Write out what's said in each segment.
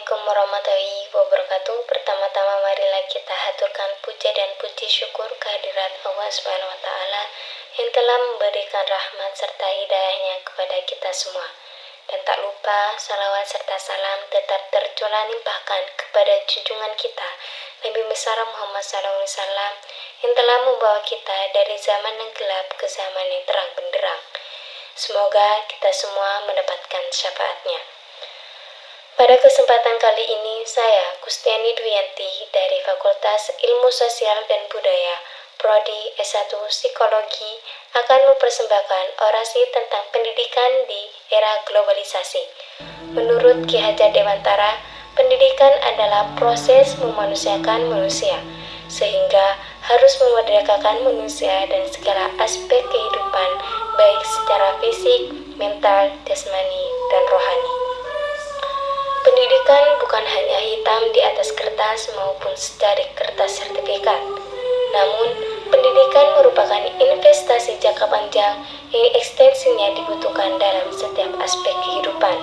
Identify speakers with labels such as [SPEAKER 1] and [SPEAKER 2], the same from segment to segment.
[SPEAKER 1] Assalamualaikum warahmatullahi wabarakatuh. Pertama-tama marilah kita haturkan puja dan puji syukur kehadirat Allah Subhanahu wa taala yang telah memberikan rahmat serta hidayahnya kepada kita semua. Dan tak lupa salawat serta salam tetap tercurah limpahkan kepada junjungan kita Nabi besar Muhammad SAW yang telah membawa kita dari zaman yang gelap ke zaman yang terang benderang. Semoga kita semua mendapatkan syafaatnya. Pada kesempatan kali ini, saya, Kustiani Dwianti, dari Fakultas Ilmu Sosial dan Budaya, Prodi S1 Psikologi, akan mempersembahkan orasi tentang pendidikan di era globalisasi. Menurut Ki Hajar Dewantara, pendidikan adalah proses memanusiakan manusia, sehingga harus memerdekakan manusia dan segala aspek kehidupan, baik secara fisik, mental, jasmani, dan rohani. Pendidikan bukan hanya hitam di atas kertas maupun secarik kertas sertifikat. Namun, pendidikan merupakan investasi jangka panjang yang ekstensinya dibutuhkan dalam setiap aspek kehidupan.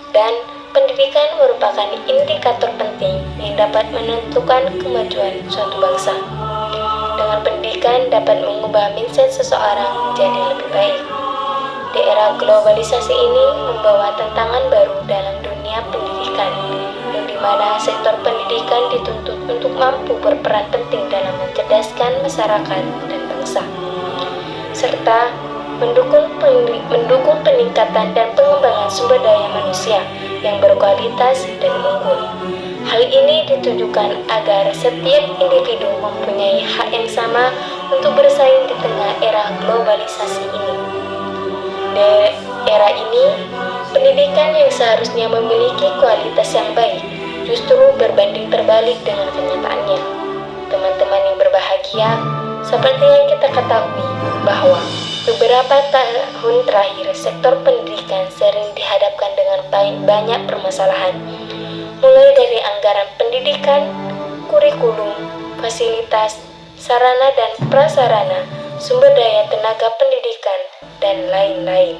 [SPEAKER 1] Dan pendidikan merupakan indikator penting yang dapat menentukan kemajuan suatu bangsa. Dengan pendidikan dapat mengubah mindset seseorang menjadi lebih baik. Di era globalisasi ini membawa tantangan baru dalam dunia pendidikan, yang dimana sektor pendidikan dituntut untuk mampu berperan penting dalam mencerdaskan masyarakat dan bangsa, serta mendukung peningkatan dan pengembangan sumber daya manusia yang berkualitas dan unggul. Hal ini ditujukan agar setiap individu mempunyai hak yang sama untuk bersaing di tengah era globalisasi ini. Di era ini, pendidikan yang seharusnya memiliki kualitas yang baik justru berbanding terbalik dengan kenyataannya. Teman-teman yang berbahagia, seperti yang kita ketahui bahwa beberapa tahun terakhir sektor pendidikan sering dihadapkan dengan banyak permasalahan, mulai dari anggaran pendidikan, kurikulum, fasilitas, sarana dan prasarana, sumber daya tenaga pendidikan, dan lain-lain.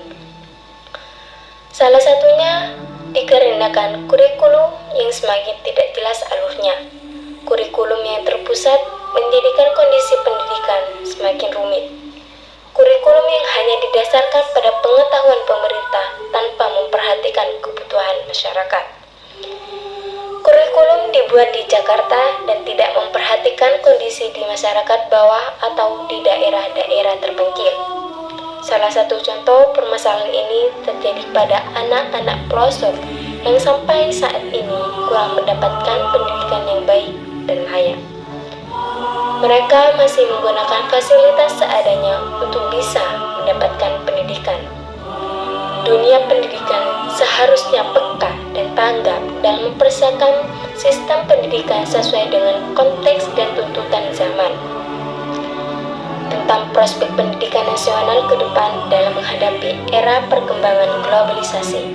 [SPEAKER 1] Salah satunya dikarenakan kurikulum yang semakin tidak jelas alurnya. Kurikulum yang terpusat menjadikan kondisi pendidikan semakin rumit. Kurikulum yang hanya didasarkan pada pengetahuan pemerintah tanpa memperhatikan kebutuhan masyarakat. Kurikulum dibuat di Jakarta dan tidak memperhatikan kondisi di masyarakat bawah atau di daerah-daerah terpencil. Salah satu contoh permasalahan ini terjadi pada anak-anak pelosok yang sampai saat ini kurang mendapatkan pendidikan yang baik dan layak. Mereka masih menggunakan fasilitas seadanya untuk bisa mendapatkan pendidikan. Dunia pendidikan seharusnya peka dan tanggap dalam mempersiapkan sistem pendidikan sesuai dengan konteks dan tuntutan zaman. Tentang prospek pendidikan nasional ke depan dalam menghadapi era perkembangan globalisasi.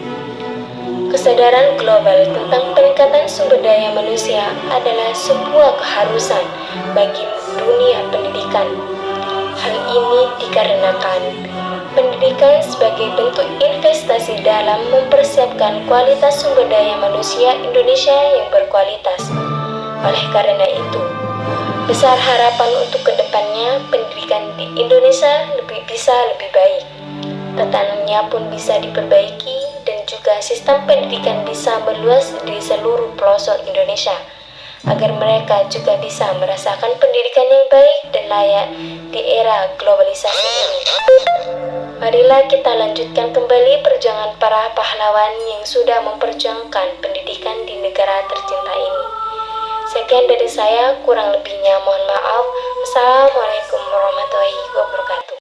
[SPEAKER 1] Kesadaran global tentang peningkatan sumber daya manusia adalah sebuah keharusan bagi dunia pendidikan. Hal ini dikarenakan pendidikan sebagai bentuk investasi dalam mempersiapkan kualitas sumber daya manusia Indonesia yang berkualitas. Oleh karena itu, besar harapan untuk kedepannya pendidikan di Indonesia bisa lebih baik. Tatanannya pun bisa diperbaiki dan juga sistem pendidikan bisa meluas di seluruh pelosok Indonesia agar mereka juga bisa merasakan pendidikan yang baik dan layak di era globalisasi ini. Marilah kita lanjutkan kembali perjuangan para pahlawan yang sudah memperjuangkan pendidikan di negara tercinta ini. Sekian dari saya, kurang lebihnya mohon maaf. Assalamualaikum warahmatullahi wabarakatuh.